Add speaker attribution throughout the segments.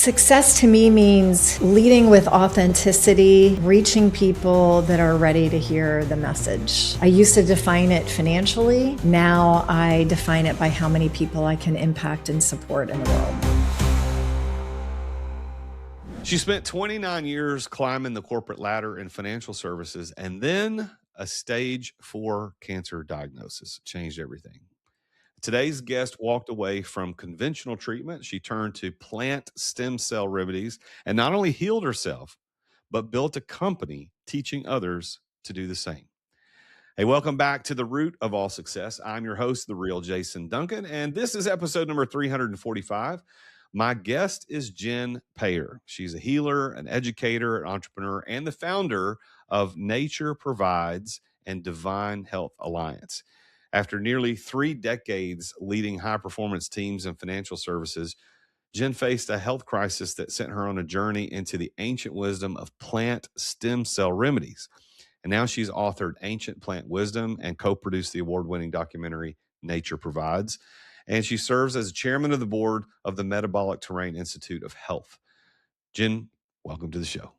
Speaker 1: Success to me means leading with authenticity, reaching people that are ready to hear the message. I used to define it financially. Now I define it by how many people I can impact and support in the world.
Speaker 2: She spent 29 years climbing the corporate ladder in financial services, and then a stage 4 cancer diagnosis changed everything. Today's guest walked away from conventional treatment. She turned to plant stem cell remedies and not only healed herself, but built a company teaching others to do the same. Hey, welcome back to The Root of All Success. I'm your host, the real Jason Duncan, and this is episode number 345. My guest is Jen Payeur. She's a healer, an educator, an entrepreneur, and the founder of Nature Provides and Divine Health Alliance. After nearly 3 decades leading high-performance teams in financial services, Jen faced a health crisis that sent her on a journey into the ancient wisdom of plant stem cell remedies. And now she's authored Ancient Plant Wisdom and co-produced the award-winning documentary Nature Provides. And she serves as chairman of the board of the Metabolic Terrain Institute of Health. Jen, welcome to the show.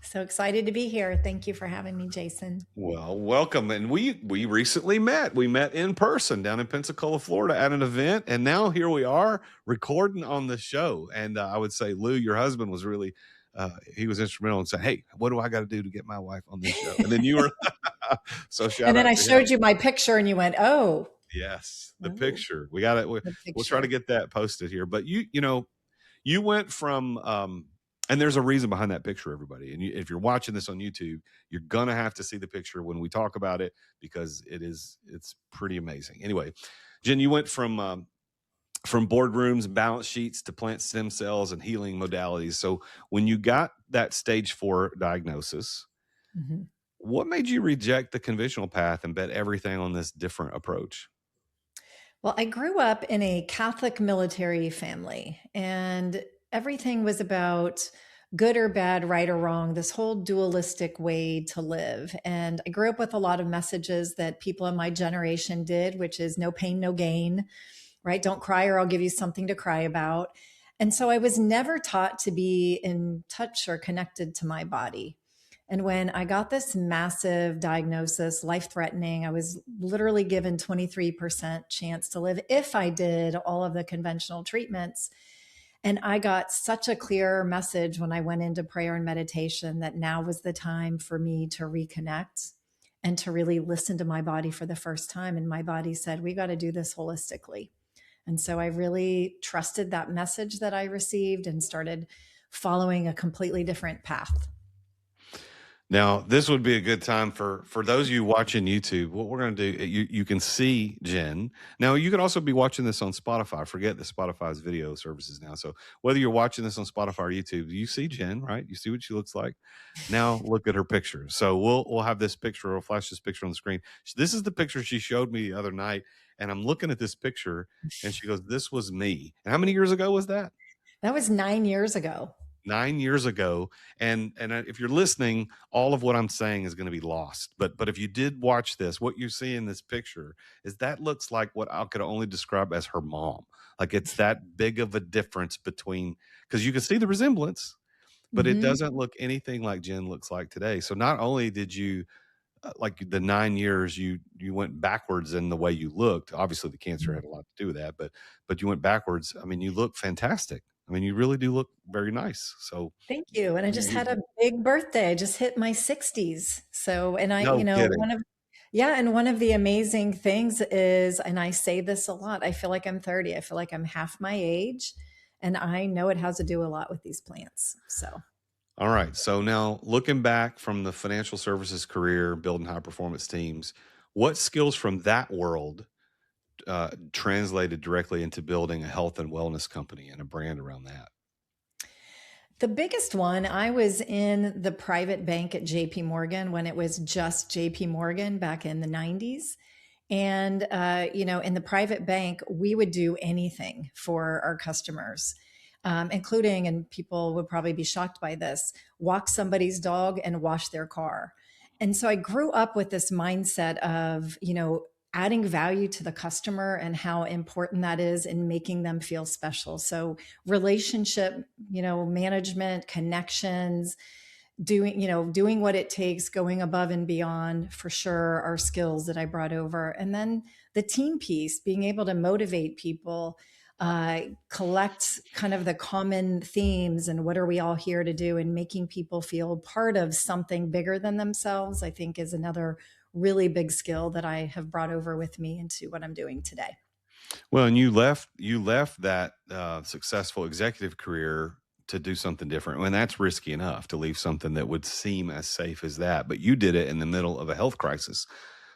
Speaker 1: So excited to be here. Thank you for having me, Jason.
Speaker 2: Well, welcome. And we recently met. We met in person down in Pensacola, Florida at an event. And now here we are recording on the show. And I would say Lou, your husband, was really, he was instrumental in saying, hey, what do I got to do to get my wife on this show? And then you were, so shout out.
Speaker 1: And then I showed you my picture and you went, oh.
Speaker 2: Yes, the picture. We got it. We'll try to get that posted here. But you went from, and there's a reason behind that picture, everybody. And if you're watching this on YouTube, you're gonna have to see the picture when we talk about it because it's pretty amazing. Anyway, Jen, you went from boardrooms, balance sheets to plant stem cells and healing modalities. So when you got that stage 4 diagnosis, what made you reject the conventional path and bet everything on this different approach?
Speaker 1: Well, I grew up in a Catholic military family, and everything was about good or bad, right or wrong, this whole dualistic way to live. And I grew up with a lot of messages that people in my generation did, which is no pain, no gain, right? Don't cry or I'll give you something to cry about. And so I was never taught to be in touch or connected to my body. And when I got this massive diagnosis, life-threatening, I was literally given 23% chance to live if I did all of the conventional treatments. And I got such a clear message when I went into prayer and meditation that now was the time for me to reconnect and to really listen to my body for the first time. And my body said, we got to do this holistically. And so I really trusted that message that I received and started following a completely different path.
Speaker 2: Now, this would be a good time for those of you watching YouTube. What we're going to do, you can see Jen. Now, you can also be watching this on Spotify. Forget that Spotify's video services now. So whether you're watching this on Spotify or YouTube, you see Jen, right? You see what she looks like. Now look at her picture. So we'll have this picture. We'll flash this picture on the screen. This is the picture she showed me the other night. And I'm looking at this picture and she goes, this was me. And how many years ago was that?
Speaker 1: That was 9 years ago.
Speaker 2: 9 years ago. And if you're listening, all of what I'm saying is going to be lost. But if you did watch this, what you see in this picture is that looks like what I could only describe as her mom. Like it's that big of a difference between, because you can see the resemblance, but it doesn't look anything like Jen looks like today. So not only did you, like the 9 years, you went backwards in the way you looked. Obviously the cancer had a lot to do with that, but you went backwards. I mean, you look fantastic. I mean, you really do look very nice. So
Speaker 1: thank you. And I just had a big birthday. I just hit my 60s. So, and I,
Speaker 2: kidding.
Speaker 1: one of the amazing things is, and I say this a lot, I feel like I'm 30. I feel like I'm half my age. And I know it has to do a lot with these plants. So.
Speaker 2: All right. So now looking back from the financial services career, building high performance teams, what skills from that world translated directly into building a health and wellness company and a brand around that?
Speaker 1: The biggest one, I was in the private bank at JP Morgan when it was just JP Morgan back in the 90s. And, in the private bank, we would do anything for our customers, including, and people would probably be shocked by this, walk somebody's dog and wash their car. And so I grew up with this mindset of, adding value to the customer and how important that is in making them feel special. So relationship, management, connections, doing what it takes, going above and beyond for sure are skills that I brought over. And then the team piece, being able to motivate people, collect kind of the common themes and what are we all here to do, and making people feel part of something bigger than themselves, I think is another really big skill that I have brought over with me into what I'm doing today.
Speaker 2: Well, and you left that successful executive career to do something different. And that's risky enough to leave something that would seem as safe as that. But you did it in the middle of a health crisis.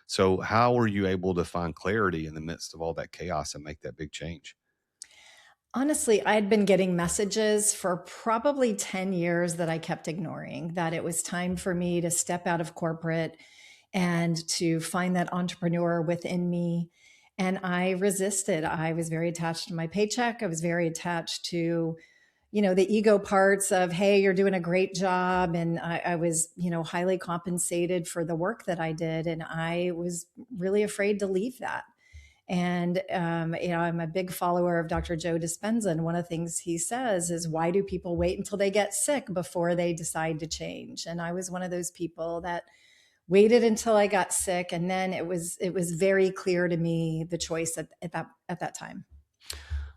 Speaker 2: So how were you able to find clarity in the midst of all that chaos and make that big change?
Speaker 1: Honestly, I had been getting messages for probably 10 years that I kept ignoring, that it was time for me to step out of corporate and to find that entrepreneur within me. And I resisted. I was very attached to my paycheck. I was very attached to, the ego parts of, hey, you're doing a great job. And I was, highly compensated for the work that I did. And I was really afraid to leave that. And, I'm a big follower of Dr. Joe Dispenza. And one of the things he says is, why do people wait until they get sick before they decide to change? And I was one of those people that waited until I got sick. And then it was very clear to me the choice at that time.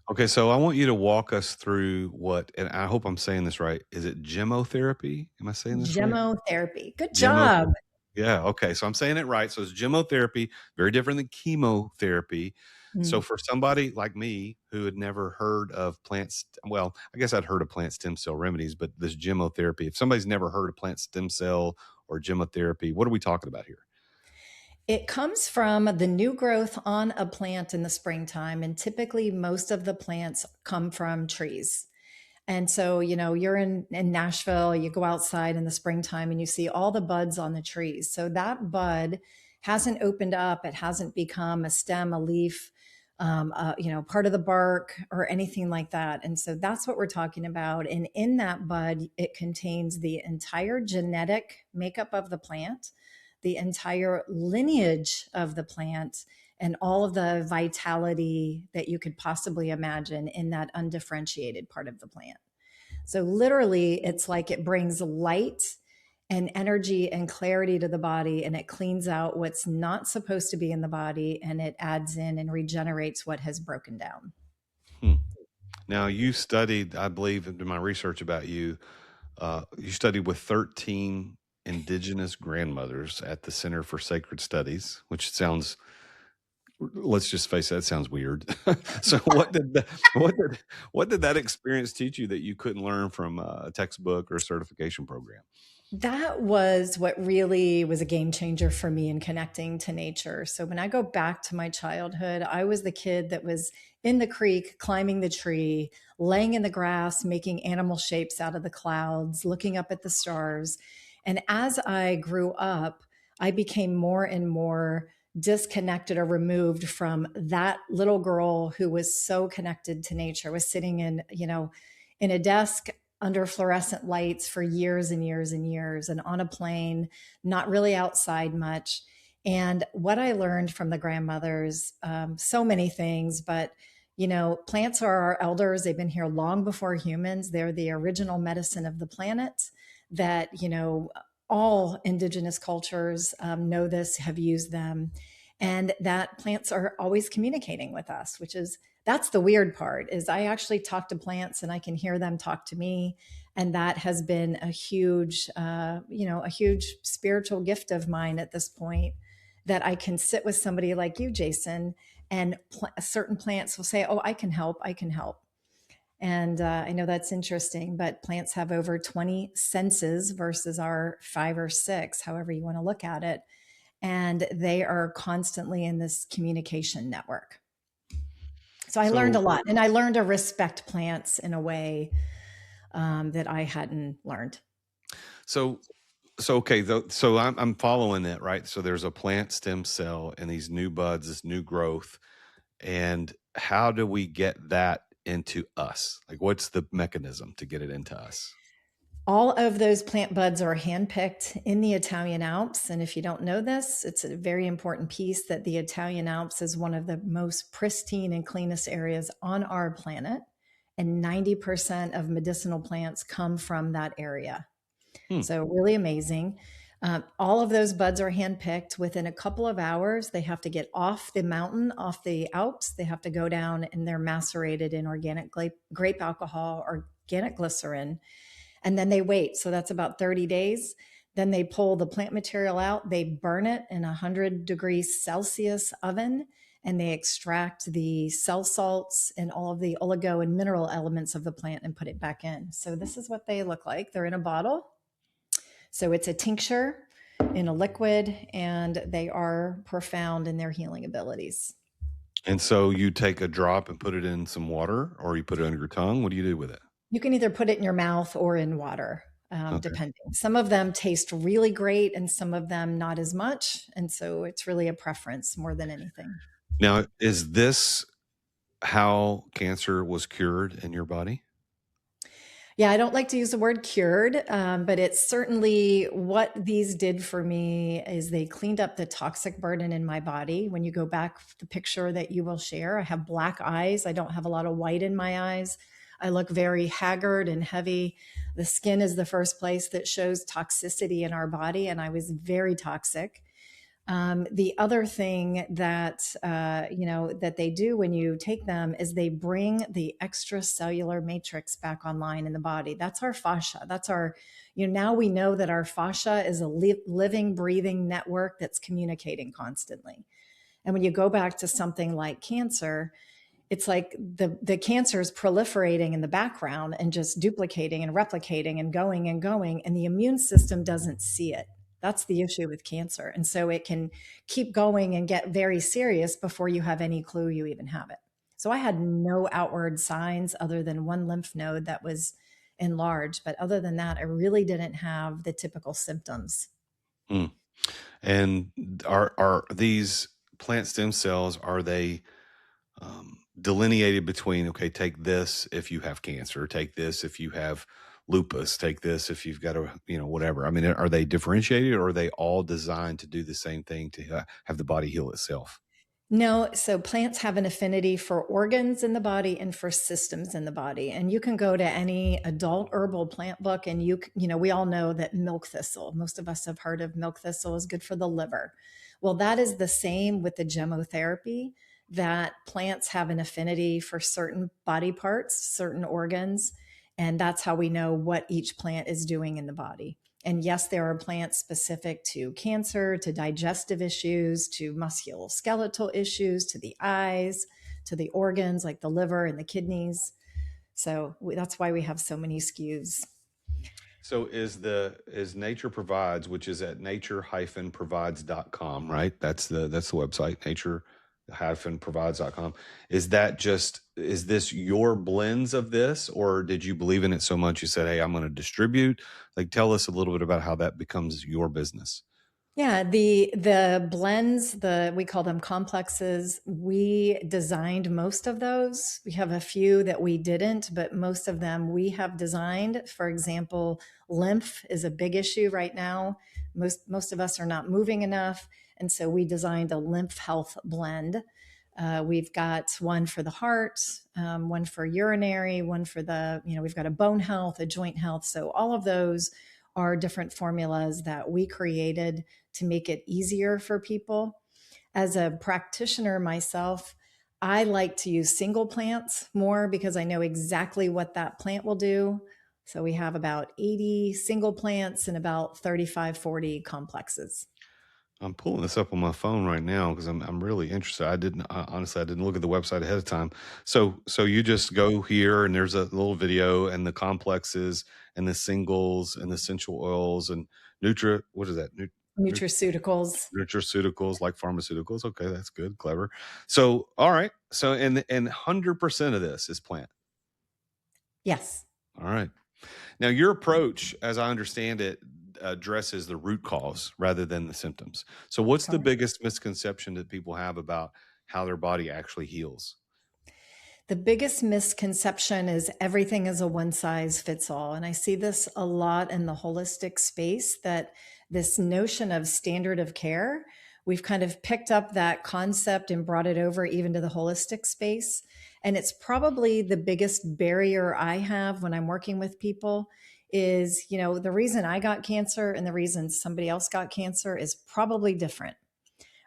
Speaker 2: Okay, so I want you to walk us through what, and I hope I'm saying this right. Is it gemotherapy? Am I saying this right?
Speaker 1: Gemotherapy. Good
Speaker 2: Gemo.
Speaker 1: job.
Speaker 2: Yeah. Okay. So I'm saying it right. So it's gemotherapy, very different than chemotherapy. So
Speaker 1: Mm.
Speaker 2: for somebody like me who had never heard of plants, well, I guess I'd heard of plant stem cell remedies, but this gemotherapy, if somebody's never heard of plant stem cell or gemotherapy, what are we talking about here?
Speaker 1: It comes from the new growth on a plant in the springtime. And typically, most of the plants come from trees. And so, you're in Nashville, you go outside in the springtime and you see all the buds on the trees. So that bud hasn't opened up, it hasn't become a stem, a leaf, part of the bark or anything like that. And so that's what we're talking about. And in that bud, it contains the entire genetic makeup of the plant, the entire lineage of the plant, and all of the vitality that you could possibly imagine in that undifferentiated part of the plant. So, literally, it's like it brings light and energy and clarity to the body, and it cleans out what's not supposed to be in the body, and it adds in and regenerates what has broken down.
Speaker 2: Hmm. Now, you studied, I believe, in my research about you studied with 13 indigenous grandmothers at the Center for Sacred Studies, which sounds, let's just face it, that sounds weird. So what did that experience teach you that you couldn't learn from a textbook or a certification program?
Speaker 1: That was what really was a game changer for me in connecting to nature. So when I go back to my childhood, I was the kid that was in the creek, climbing the tree, laying in the grass, making animal shapes out of the clouds, looking up at the stars. And as I grew up, I became more and more disconnected or removed from that little girl who was so connected to nature, was sitting in a desk under fluorescent lights for years and years and years, and on a plane, not really outside much. And what I learned from the grandmothers, so many things, but plants are our elders. They've been here long before humans. They're the original medicine of the planet. That all indigenous cultures know this, have used them, and that plants are always communicating with us, which is that's the weird part. Is I actually talk to plants and I can hear them talk to me, and that has been a huge spiritual gift of mine at this point, that I can sit with somebody like you, Jason, and certain plants will say, oh, I can help, I can help. And I know that's interesting, but plants have over 20 senses versus our 5 or 6, however you want to look at it. And they are constantly in this communication network. So I learned a
Speaker 2: So
Speaker 1: lot, and I learned to respect plants in a way that I hadn't learned.
Speaker 2: so so okay, so I'm following it, right? So there's a plant stem cell and these new buds, this new growth, and how do we get that into us? Like, what's the mechanism to get it into us?
Speaker 1: All of those plant buds are handpicked in the Italian Alps. And if you don't know this, it's a very important piece that the Italian Alps is one of the most pristine and cleanest areas on our planet. And 90% of medicinal plants come from that area.
Speaker 2: Hmm.
Speaker 1: So, really amazing. All of those buds are handpicked. Within a couple of hours, they have to get off the mountain, off the Alps. They have to go down and they're macerated in organic grape alcohol, organic glycerin, and then they wait. So that's about 30 days. Then they pull the plant material out, they burn it in a 100 degrees Celsius oven, and they extract the cell salts and all of the oligo and mineral elements of the plant and put it back in. So this is what they look like. They're in a bottle. So it's a tincture in a liquid, and they are profound in their healing abilities.
Speaker 2: And so you take a drop and put it in some water, or you put it under your tongue. What do you do with it?
Speaker 1: You can either put it in your mouth or in water,
Speaker 2: Okay.
Speaker 1: depending. Some of them taste really great and some of them not as much. And so it's really a preference more than anything.
Speaker 2: Now, is this how cancer was cured in your body?
Speaker 1: Yeah, I don't like to use the word cured, but it's certainly what these did for me is they cleaned up the toxic burden in my body. When you go back, the picture that you will share, I have black eyes. I don't have a lot of white in my eyes. I look very haggard and heavy. The skin is the first place that shows toxicity in our body, and I was very toxic. The other thing that that they do when you take them is they bring the extracellular matrix back online in the body. That's our fascia. That's our, now we know that our fascia is a living, breathing network that's communicating constantly. And when you go back to something like cancer, it's like the cancer is proliferating in the background and just duplicating and replicating and going, and the immune system doesn't see it. That's the issue with cancer. And so it can keep going and get very serious before you have any clue you even have it. So I had no outward signs other than one lymph node that was enlarged. But other than that, I really didn't have the typical symptoms.
Speaker 2: Hmm. And are these plant stem cells, are they delineated between, okay, take this if you have cancer, take this if you have lupus, take this if you've got a, whatever. I mean, are they differentiated, or are they all designed to do the same thing, to have the body heal itself?
Speaker 1: No, so plants have an affinity for organs in the body and for systems in the body. And you can go to any adult herbal plant book and we all know that milk thistle, most of us have heard of milk thistle, is good for the liver. Well, that is the same with the gemotherapy, that plants have an affinity for certain body parts, certain organs, and that's how we know what each plant is doing in the body. And yes, there are plants specific to cancer, to digestive issues, to musculoskeletal issues, to the eyes, to the organs like the liver and the kidneys. So that's why we have so many SKUs.
Speaker 2: So is Nature Provides, which is at nature-provides.com, right? That's the website, nature-provides.com. Is this your blends of this, or did you believe in it so much you said, hey, I'm going to distribute? Like, tell us a little bit about how that becomes your business.
Speaker 1: Yeah, the blends, we call them complexes. We designed most of those. We have a few that we didn't, but most of them we have designed. For example, lymph is a big issue right now. Most of us are not moving enough, and so we designed a lymph health blend. We've got one for the heart, one for urinary, one for we've got a bone health, a joint health. So all of those are different formulas that we created to make it easier for people. As a practitioner myself, I like to use single plants more because I know exactly what that plant will do. So we have about 80 single plants and about 35, 40 complexes.
Speaker 2: I'm pulling this up on my phone right now because I'm really interested. Honestly, I didn't look at the website ahead of time. So you just go here and there's a little video and the complexes and the singles and the essential oils and what is that?
Speaker 1: Nutraceuticals.
Speaker 2: Nutraceuticals, like pharmaceuticals. Okay, that's good, clever. So all right. So and 100% of this is plant.
Speaker 1: Yes,
Speaker 2: All right. Now, your approach, as I understand it, addresses the root cause rather than the symptoms. So, what's the
Speaker 1: correct.
Speaker 2: biggest misconception that people have about how their body actually heals?
Speaker 1: The biggest misconception is everything is a one size fits all. And I see this a lot in the holistic space, that this notion of standard of care, we've kind of picked up that concept and brought it over even to the holistic space. And it's probably the biggest barrier I have when I'm working with people is, the reason I got cancer and the reason somebody else got cancer is probably different,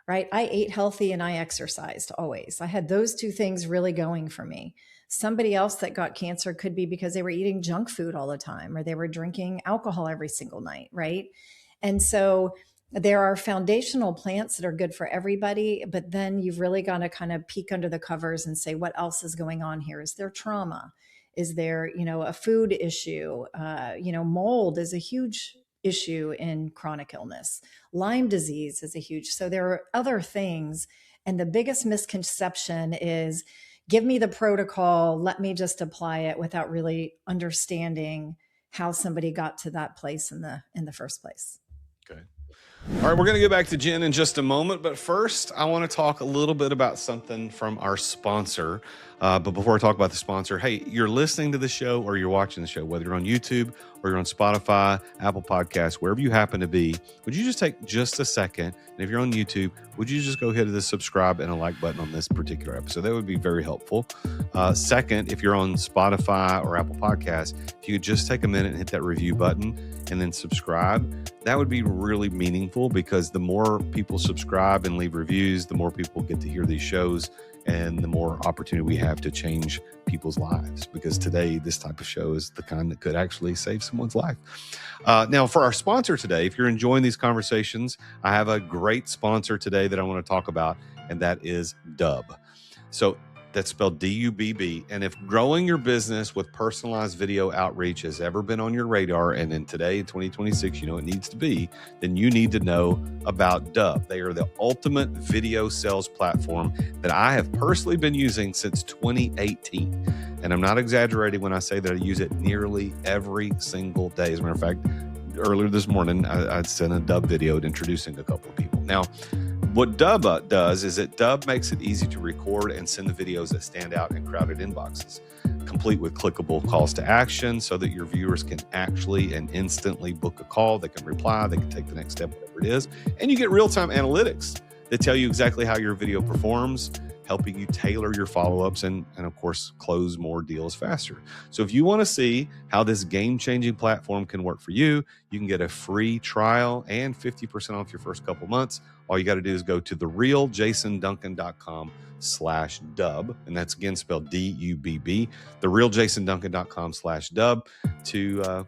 Speaker 1: right? I ate healthy and I exercised always. I had those two things really going for me. Somebody else that got cancer could be because they were eating junk food all the time or they were drinking alcohol every single night, right? And so there are foundational plants that are good for everybody, but then you've really got to kind of peek under the covers and say, what else is going on here? Is there trauma? Is there, a food issue? Mold is a huge issue in chronic illness. Lyme disease is a huge. So there are other things. And the biggest misconception is give me the protocol, let me just apply it without really understanding how somebody got to that place in the first place.
Speaker 2: Okay. All right, we're going to get back to Jen in just a moment, but first, I want to talk a little bit about something from our sponsor. But before I talk about the sponsor, hey, you're listening to the show or you're watching the show, whether you're on YouTube or you're on Spotify, Apple Podcasts, wherever you happen to be, would you just take just a second? And if you're on YouTube, would you just go hit the subscribe and a like button on this particular episode? That would be very helpful. Second, if you're on Spotify or Apple Podcasts, if you could just take a minute and hit that review button and then subscribe, that would be really meaningful, because the more people subscribe and leave reviews, the more people get to hear these shows and the more opportunity we have to change people's lives, because today this type of show is the kind that could actually save someone's life. Now, for our sponsor today, if you're enjoying these conversations, I have a great sponsor today that I want to talk about, and that is Dubb. So that's spelled D-U-B-B. And if growing your business with personalized video outreach has ever been on your radar, and then today in 2026, it needs to be, then you need to know about Dubb. They are the ultimate video sales platform that I have personally been using since 2018. And I'm not exaggerating when I say that I use it nearly every single day. As a matter of fact, earlier this morning, I sent a Dubb video introducing a couple of people. Now, what Dubb does is that Dubb makes it easy to record and send the videos that stand out in crowded inboxes, complete with clickable calls to action so that your viewers can actually and instantly book a call. They can reply, they can take the next step, whatever it is. And you get real-time analytics that tell you exactly how your video performs, helping you tailor your follow-ups and of course, close more deals faster. So if you want to see how this game-changing platform can work for you, you can get a free trial and 50% off your first couple months. All you got to do is go to therealjasonduncan.com/Dubb. And that's again spelled D-U-B-B, therealjasonduncan.com/Dubb to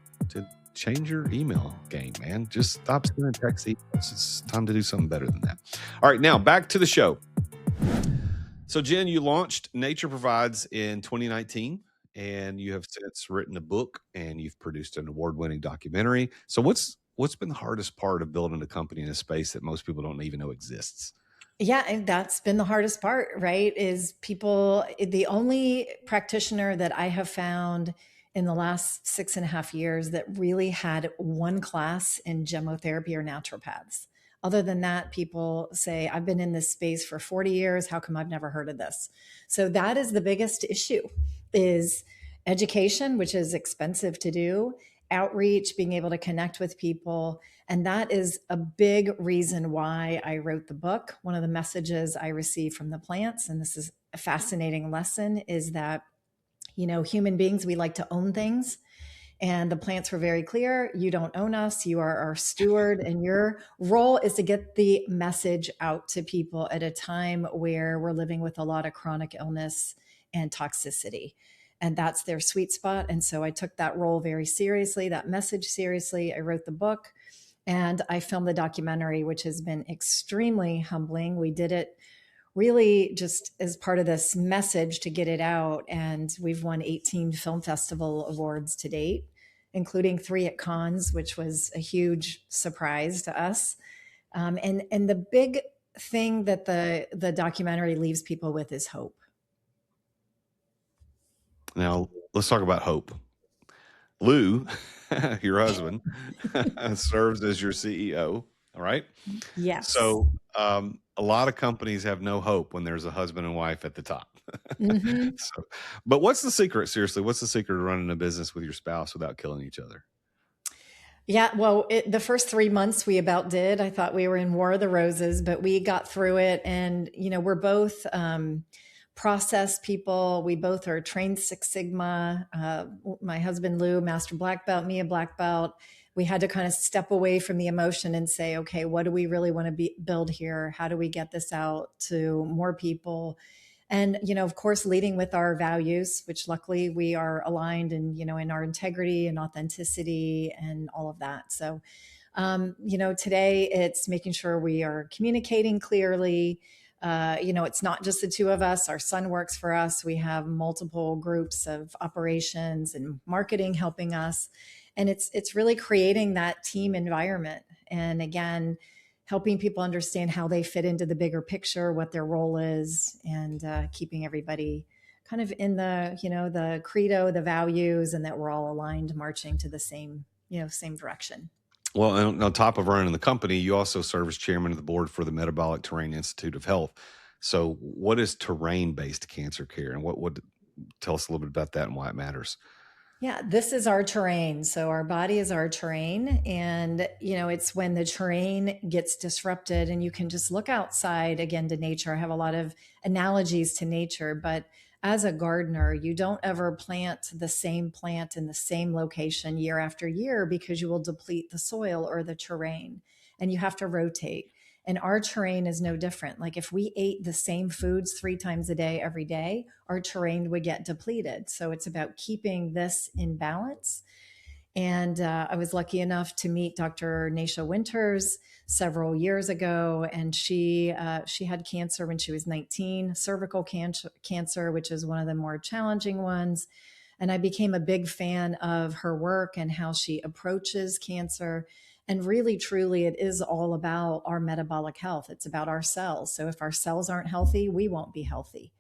Speaker 2: change your email game, man. Just stop sending text emails. It's time to do something better than that. All right, now back to the show. So Jen, you launched Nature Provides in 2019, and you have since written a book and you've produced an award-winning documentary. So what's been the hardest part of building a company in a space that most people don't even know exists?
Speaker 1: Yeah, and that's been the hardest part, right? Is people, the only practitioner that I have found in the last 6.5 years that really had one class in gemotherapy or naturopaths. Other than that, people say, I've been in this space for 40 years. How come I've never heard of this? So that is the biggest issue, is education, which is expensive to do, outreach, being able to connect with people. And that is a big reason why I wrote the book. One of the messages I received from the plants, and this is a fascinating lesson, is that, human beings, we like to own things. And the plants were very clear. You don't own us. You are our steward. And your role is to get the message out to people at a time where we're living with a lot of chronic illness and toxicity. And that's their sweet spot. And so I took that role very seriously, that message seriously. I wrote the book and I filmed the documentary, which has been extremely humbling. We did it really just as part of this message to get it out. And we've won 18 film festival awards to date, including 3 at Cannes, which was a huge surprise to us. And the big thing that the documentary leaves people with is hope.
Speaker 2: Now, let's talk about hope. Lou, your husband, serves as your CEO. All right.
Speaker 1: Yes.
Speaker 2: So a a lot of companies have no hope when there's a husband and wife at the top.
Speaker 1: Hmm.
Speaker 2: So, but what's the secret? Seriously, what's the secret to running a business with your spouse without killing each other?
Speaker 1: Yeah, well, the first 3 months we about did. I thought we were in War of the Roses, but we got through it. And, we're both process people. We both are trained Six Sigma. My husband, Lou, master black belt, me, a black belt. We had to kind of step away from the emotion and say, okay, what do we really want to build here? How do we get this out to more people? And of course leading with our values, which luckily we are aligned in, in our integrity and authenticity and all of that. So today it's making sure we are communicating clearly. It's not just the two of us. Our son works for us. We have multiple groups of operations and marketing helping us, and it's really creating that team environment. And again, helping people understand how they fit into the bigger picture, what their role is, and keeping everybody kind of in the credo, the values, and that we're all aligned, marching to the same direction.
Speaker 2: Well, and on top of running the company, you also serve as chairman of the board for the Metabolic Terrain Institute of Health. So, what is terrain-based cancer care, and what would tell us a little bit about that and why it matters?
Speaker 1: Yeah, this is our terrain. So our body is our terrain. And, it's when the terrain gets disrupted and you can just look outside again to nature. I have a lot of analogies to nature, but as a gardener, you don't ever plant the same plant in the same location year after year because you will deplete the soil or the terrain, and you have to rotate. And our terrain is no different. Like if we ate the same foods 3 times a day, every day, our terrain would get depleted. So it's about keeping this in balance. And I was lucky enough to meet Dr. Nasha Winters several years ago, and she had cancer when she was 19, cervical cancer, which is one of the more challenging ones. And I became a big fan of her work and how she approaches cancer. And really, truly, it is all about our metabolic health. It's about our cells. So if our cells aren't healthy, we won't be healthy.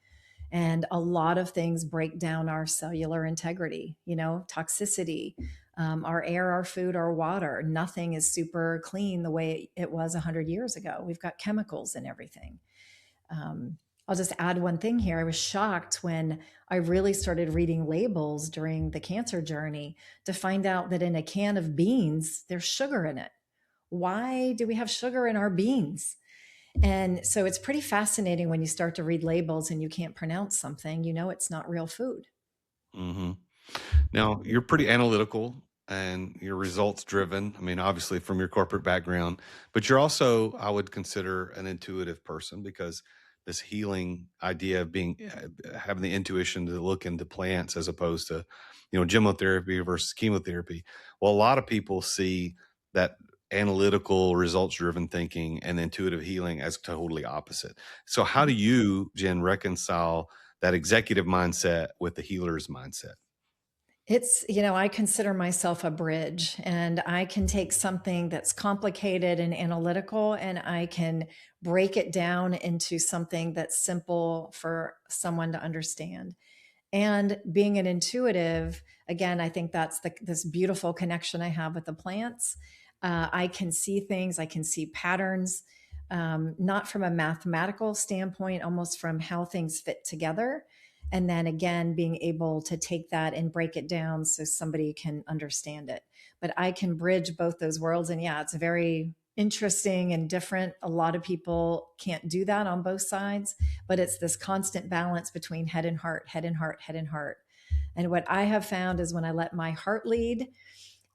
Speaker 1: And a lot of things break down our cellular integrity, toxicity, our air, our food, our water. Nothing is super clean the way it was 100 years ago. We've got chemicals in everything. Um, I'll just add one thing here. I was shocked when I really started reading labels during the cancer journey to find out that in a can of beans, there's sugar in it. Why do we have sugar in our beans? And so it's pretty fascinating when you start to read labels and you can't pronounce something, it's not real food.
Speaker 2: Hmm. Now, you're pretty analytical and you're results driven. I mean, obviously from your corporate background, but you're also, I would consider, an intuitive person because this healing idea of being having the intuition to look into plants as opposed to, gemotherapy versus chemotherapy. Well, a lot of people see that analytical, results driven thinking and intuitive healing as totally opposite. So, how do you, Jen, reconcile that executive mindset with the healer's mindset?
Speaker 1: I consider myself a bridge, and I can take something that's complicated and analytical and I can break it down into something that's simple for someone to understand. And being an intuitive, again, I think that's this beautiful connection I have with the plants. I can see things, I can see patterns, not from a mathematical standpoint, almost from how things fit together. And then again, being able to take that and break it down so somebody can understand it. But I can bridge both those worlds. And yeah, it's very interesting and different. A lot of people can't do that on both sides, but it's this constant balance between head and heart, head and heart, head and heart. And what I have found is when I let my heart lead,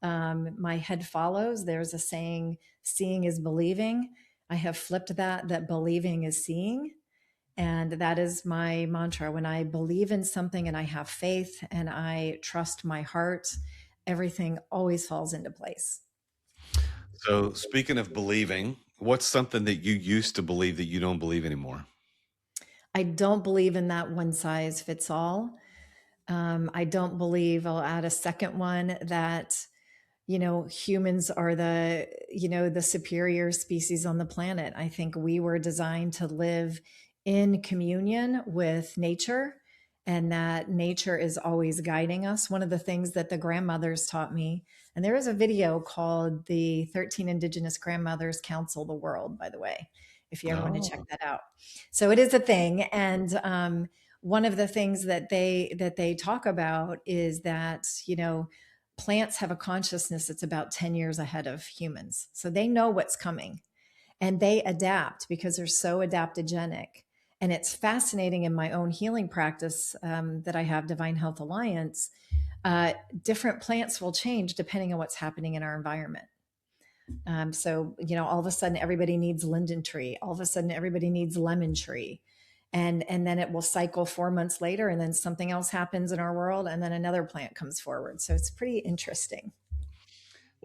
Speaker 1: my head follows. There's a saying, seeing is believing. I have flipped that believing is seeing. And that is my mantra. When I believe in something and I have faith and I trust my heart, everything always falls into place.
Speaker 2: So, speaking of believing, what's something that you used to believe that you don't believe anymore?
Speaker 1: I don't believe in that one size fits all. I don't believe, I'll add a second one, that humans are the superior species on the planet. I think we were designed to live in communion with nature, and that nature is always guiding us. One of the things that the grandmothers taught me, and there is a video called the 13 Indigenous Grandmothers Counsel the World, by the way. if you ever want to check
Speaker 2: Oh,
Speaker 1: that out. So it is a thing. And one of the things that they talk about is that, plants have a consciousness that's about 10 years ahead of humans. So they know what's coming and they adapt because they're so adaptogenic. And it's fascinating in my own healing practice that I have, Divine Health Alliance. Uh, Different plants will change depending on what's happening in our environment. So, all of a sudden everybody needs linden tree. All of a sudden everybody needs lemon tree. And then it will cycle 4 months later, and then something else happens in our world, and then another plant comes forward. So it's pretty interesting.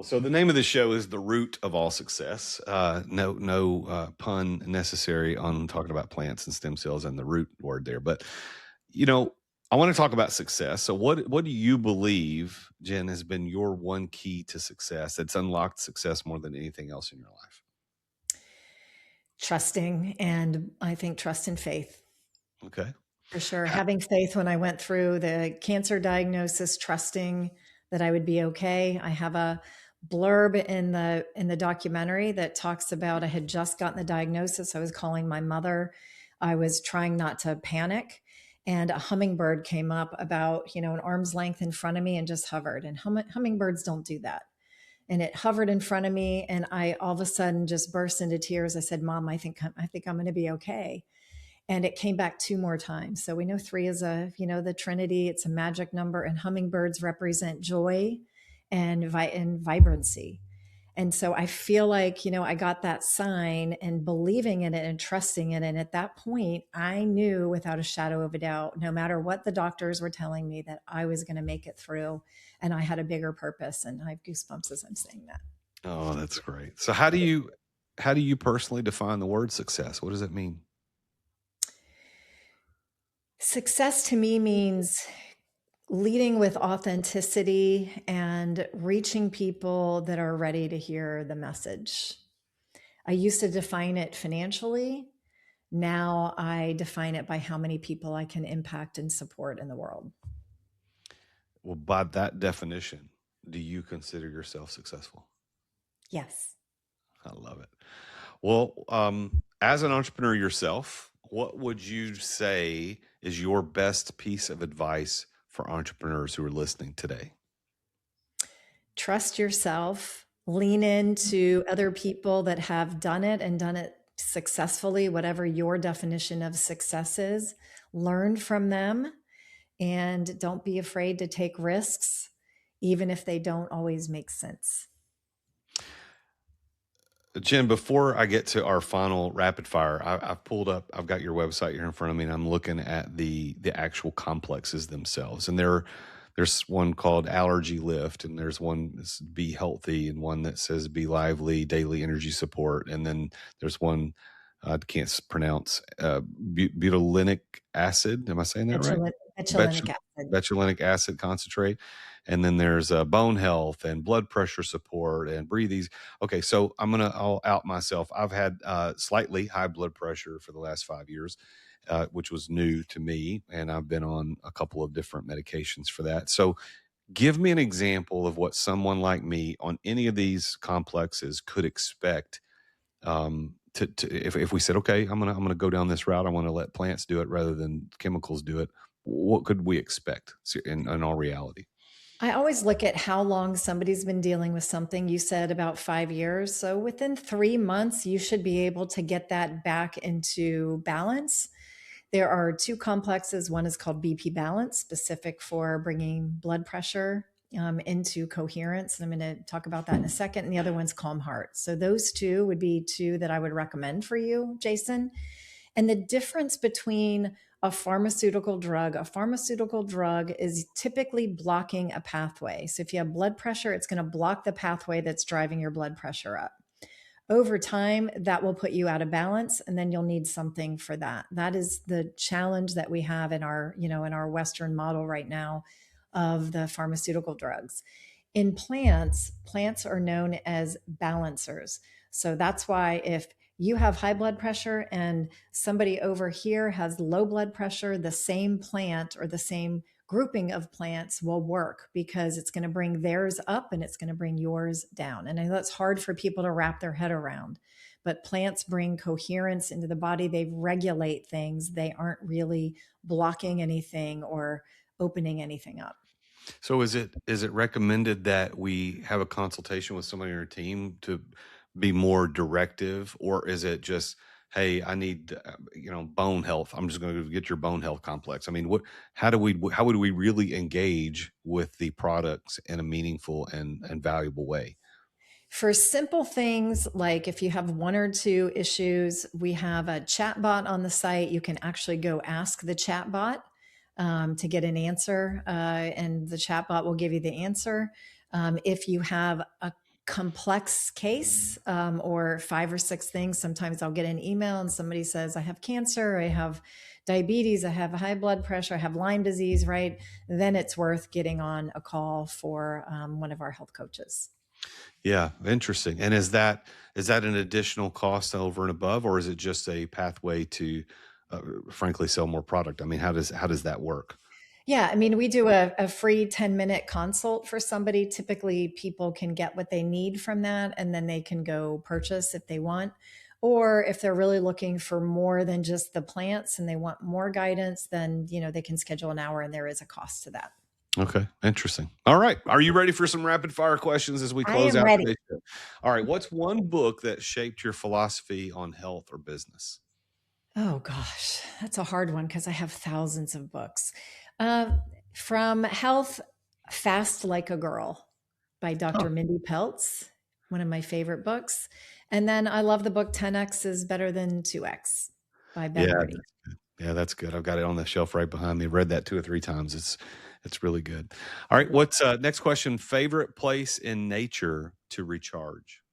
Speaker 2: well, so the name of the show is The Root of All Success. No pun necessary on talking about plants and stem cells and the root word there. But, you know, I want to talk about success. So what do you believe, Jen, has been your one key to success that's unlocked success more than anything else in your life?
Speaker 1: Trusting, and I think trust and faith.
Speaker 2: Okay.
Speaker 1: For sure.
Speaker 2: Ha-
Speaker 1: Having faith when I went through the cancer diagnosis, trusting that I would be okay. I have a blurb in the documentary that talks about I had just gotten the diagnosis. I was calling my mother. I was trying not to panic. And a hummingbird came up about, an arm's length in front of me and just hovered. And hummingbirds don't do that. And it hovered in front of me, and I all of a sudden just burst into tears. I said, "Mom, I think I'm going to be okay." And it came back two more times. So we know three is the Trinity. It's a magic number, and hummingbirds represent joy and vibrancy. And so I feel like, I got that sign and believing in it and trusting in it. And at that point, I knew without a shadow of a doubt, no matter what the doctors were telling me, that I was going to make it through and I had a bigger purpose. And I have goosebumps as I'm saying that.
Speaker 2: Oh, that's great. So how do you personally define the word success? What does it mean?
Speaker 1: Success to me means leading with authenticity and reaching people that are ready to hear the message. I used to define it financially. Now I define it by how many people I can impact and support in the world.
Speaker 2: Well, by that definition, do you consider yourself successful?
Speaker 1: Yes.
Speaker 2: I love it. Well, as an entrepreneur yourself, what would you say is your best piece of advice for entrepreneurs who are listening today?
Speaker 1: Trust yourself, lean into other people that have done it and done it successfully, whatever your definition of success is. Learn from them and don't be afraid to take risks, even if they don't always make sense.
Speaker 2: Jen, before I get to our final rapid fire, I've pulled up. I've got your website here in front of me, and I'm looking at the actual complexes themselves. And there's one called Allergy Lift, and there's one that's Be Healthy, and one that says Be Lively, Daily Energy Support, and then there's one I can't pronounce butylenic acid. Am I saying that right?
Speaker 1: Betulinic acid.
Speaker 2: Betulinic acid concentrate. And then there's bone health and blood pressure support and breathe easy. Okay, so I'll out myself. I've had slightly high blood pressure for the last 5 years, which was new to me, and I've been on a couple of different medications for that. So, give me an example of what someone like me on any of these complexes could expect. If we said, okay, I'm gonna go down this route, I want to let plants do it rather than chemicals do it. What could we expect in all reality?
Speaker 1: I always look at how long somebody's been dealing with something. You said about 5 years. So within 3 months, you should be able to get that back into balance. There are two complexes. One is called BP Balance, specific for bringing blood pressure into coherence. And I'm going to talk about that in a second. And the other one's Calm Heart. So those two would be two that I would recommend for you, Jason. And the difference between a pharmaceutical drug is typically blocking a pathway. So if you have blood pressure, it's going to block the pathway that's driving your blood pressure up. Over time, that will put you out of balance, and then you'll need something for that. That is the challenge that we have in our Western model right now of the pharmaceutical drugs. In plants are known as balancers. So that's why if you have high blood pressure and somebody over here has low blood pressure, the same plant or the same grouping of plants will work because it's going to bring theirs up and it's going to bring yours down. And I know that's hard for people to wrap their head around, but plants bring coherence into the body. They regulate things. They aren't really blocking anything or opening anything up.
Speaker 2: So is it recommended that we have a consultation with somebody on your team to be more directive, or is it just, hey, I need bone health. I'm just going to get your bone health complex. I mean, what how would we really engage with the products in a meaningful and valuable way?
Speaker 1: For simple things like if you have one or two issues, we have a chat bot on the site. You can actually go ask the chat bot to get an answer, and the chat bot will give you the answer. If you have a complex case or five or six things, sometimes I'll get an email and somebody says, I have cancer, I have diabetes, I have high blood pressure, I have Lyme disease, right? Then it's worth getting on a call for one of our health coaches.
Speaker 2: Yeah, interesting. And is that an additional cost over and above, or is it just a pathway to, frankly, sell more product? I mean, how does that work?
Speaker 1: Yeah, I mean, we do a free 10-minute consult for somebody. Typically, people can get what they need from that and then they can go purchase if they want. Or if they're really looking for more than just the plants and they want more guidance, then, they can schedule an hour and there is a cost to that.
Speaker 2: Okay, interesting. All right, are you ready for some rapid fire questions as we
Speaker 1: I
Speaker 2: close
Speaker 1: am
Speaker 2: out
Speaker 1: ready.
Speaker 2: today's show? All right, what's one book that shaped your philosophy on health or business?
Speaker 1: Oh gosh, that's a hard one because I have thousands of books. Uh, from Health Fast Like a Girl by
Speaker 2: Huh.
Speaker 1: Dr. Mindy Peltz, one of my favorite books. And then I love the book 10X is Better Than 2X by Ben
Speaker 2: Yeah,
Speaker 1: Hardy.
Speaker 2: that's good. Yeah, that's good. I've got it on the shelf right behind me. I've read that 2 or 3 times. It's really good. All right, what's next question? Favorite place in nature to recharge?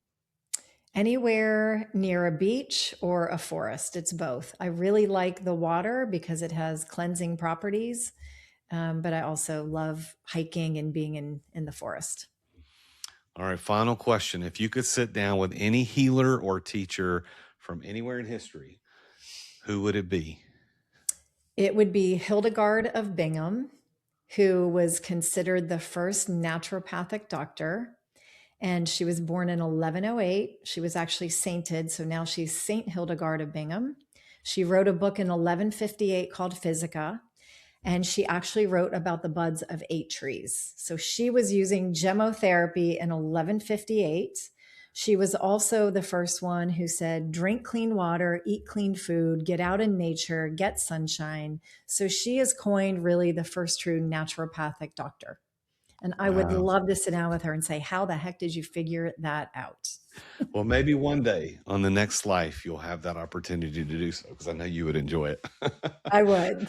Speaker 1: Anywhere near a beach or a forest, it's both. I really like the water because it has cleansing properties, but I also love hiking and being in the forest.
Speaker 2: All right, final question. If you could sit down with any healer or teacher from anywhere in history, who would it be?
Speaker 1: It would be Hildegard of Bingham, who was considered the first naturopathic doctor. And she was born in 1108. She was actually sainted. So now she's Saint Hildegard of Bingham. She wrote a book in 1158 called Physica. And she actually wrote about the buds of 8 trees. So she was using gemotherapy in 1158. She was also the first one who said, drink clean water, eat clean food, get out in nature, get sunshine. So she has coined really the first true naturopathic doctor. And I would
Speaker 2: Wow.
Speaker 1: love to sit down with her and say, how the heck did you figure that out?
Speaker 2: Well, maybe one day on the next life, you'll have that opportunity to do so because I know you would enjoy it.
Speaker 1: I would.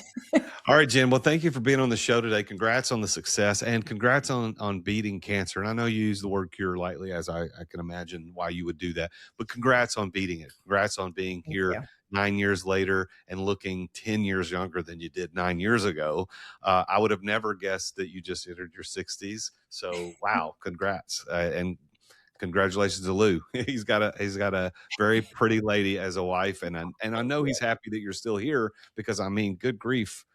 Speaker 2: All right, Jen. Well, thank you for being on the show today. Congrats on the success and congrats on beating cancer. And I know you use the word cure lightly, as I can imagine why you would do that. But congrats on beating it. Congrats on being
Speaker 1: Thank
Speaker 2: here
Speaker 1: you.
Speaker 2: 9 years later and looking 10 years younger than you did 9 years ago. I would have never guessed that you just entered your 60s. So, wow, congrats. And congratulations to Lou. He's got a very pretty lady as a wife, and I know he's happy that you're still here because I mean, good grief,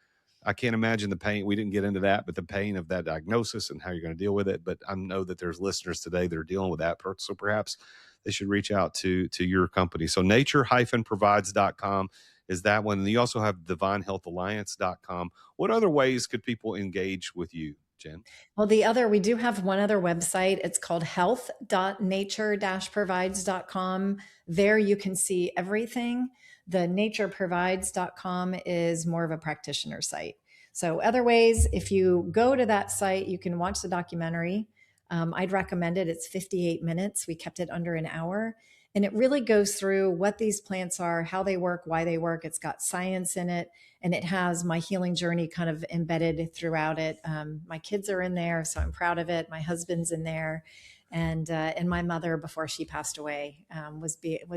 Speaker 2: I can't imagine the pain. We didn't get into that, but the pain of that diagnosis and how you're going to deal with it. But I know that there's listeners today that are dealing with that. So perhaps they should reach out to your company. So nature-provides.com is that one. And you also have divinehealthalliance.com. What other ways could people engage with you, Jen?
Speaker 1: Well, we do have one other website. It's called health.nature-provides.com. There you can see everything. The natureprovides.com is more of a practitioner site. So, other ways, if you go to that site, you can watch the documentary. I'd recommend it. It's 58 minutes. We kept it under an hour. And it really goes through what these plants are, how they work, why they work. It's got science in it, and it has my healing journey kind of embedded throughout it. My kids are in there, so I'm proud of it. My husband's in there, and my mother, before she passed away, was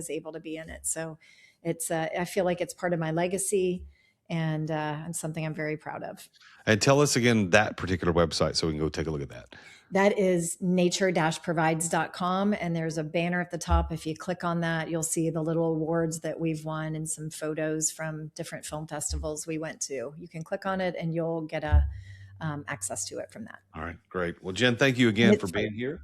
Speaker 1: able to be in it. So it's I feel like it's part of my legacy, and something I'm very proud of.
Speaker 2: And tell us again that particular website so we can go take a look at that.
Speaker 1: That is nature-provides.com. And there's a banner at the top. If you click on that, you'll see the little awards that we've won and some photos from different film festivals we went to. You can click on it and you'll get access to it from that.
Speaker 2: All right, great. Well, Jen, thank you
Speaker 1: And
Speaker 2: again for
Speaker 1: it's
Speaker 2: being here.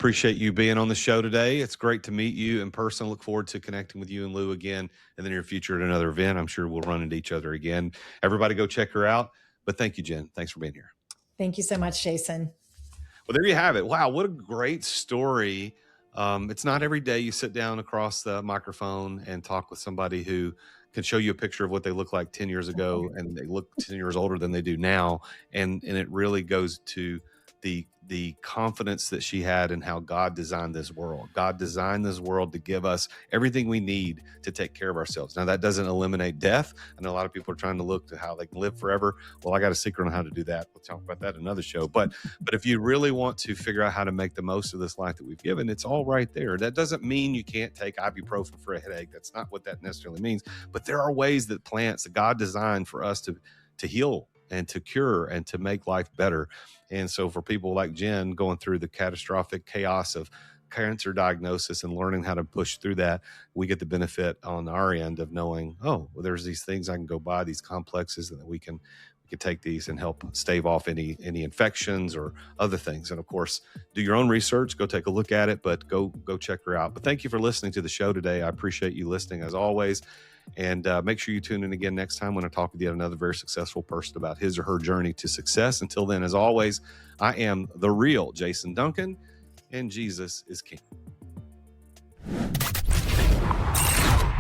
Speaker 2: Appreciate you being on the show today. It's great to meet you in person. Look forward to connecting with you and Lou again in the near future at another event. I'm sure we'll run into each other again. Everybody go check her out. But thank you, Jen. Thanks for being here.
Speaker 1: Thank you so much, Jason.
Speaker 2: Well, there you have it. Wow, what a great story. It's not every day you sit down across the microphone and talk with somebody who can show you a picture of what they look like 10 years ago, and they look 10 years older than they do now. And it really goes to the confidence that she had in how God designed this world. God designed this world to give us everything we need to take care of ourselves. Now, that doesn't eliminate death. I know a lot of people are trying to look to how they can live forever. Well, I got a secret on how to do that. We'll talk about that in another show. But if you really want to figure out how to make the most of this life that we've given, it's all right there. That doesn't mean you can't take ibuprofen for a headache. That's not what that necessarily means. But there are ways that plants that God designed for us to heal and to cure and to make life better. And so for people like Jen going through the catastrophic chaos of cancer diagnosis and learning how to push through that, we get the benefit on our end of knowing, oh, well, there's these things I can go buy, these complexes, and that we can take these and help stave off any infections or other things. And of course, do your own research, go take a look at it, but go check her out. But thank you for listening to the show today. I appreciate you listening as always. And make sure you tune in again next time when I talk with yet another very successful person about his or her journey to success. Until then, as always, I am the real Jason Duncan, and Jesus is King.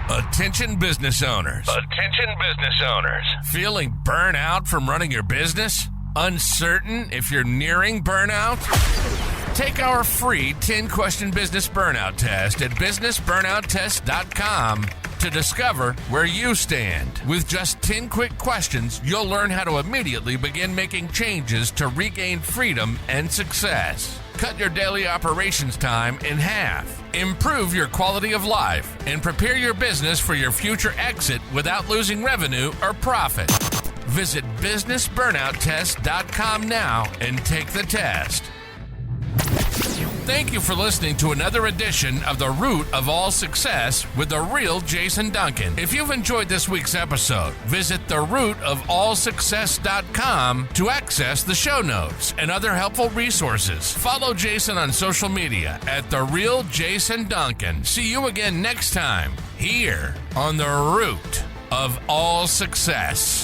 Speaker 3: Attention business owners. Attention business owners. Feeling burnout from running your business? Uncertain if you're nearing burnout? Take our free 10-question business burnout test at businessburnouttest.com to discover where you stand. With just 10 quick questions, you'll learn how to immediately begin making changes to regain freedom and success. Cut your daily operations time in half. Improve your quality of life and prepare your business for your future exit without losing revenue or profit. Visit businessburnouttest.com now and take the test. Thank you for listening to another edition of The Root of All Success with the real Jason Duncan. If you've enjoyed this week's episode, visit therootofallsuccess.com to access the show notes and other helpful resources. Follow Jason on social media at The Real Jason Duncan. See you again next time here on The Root of All Success.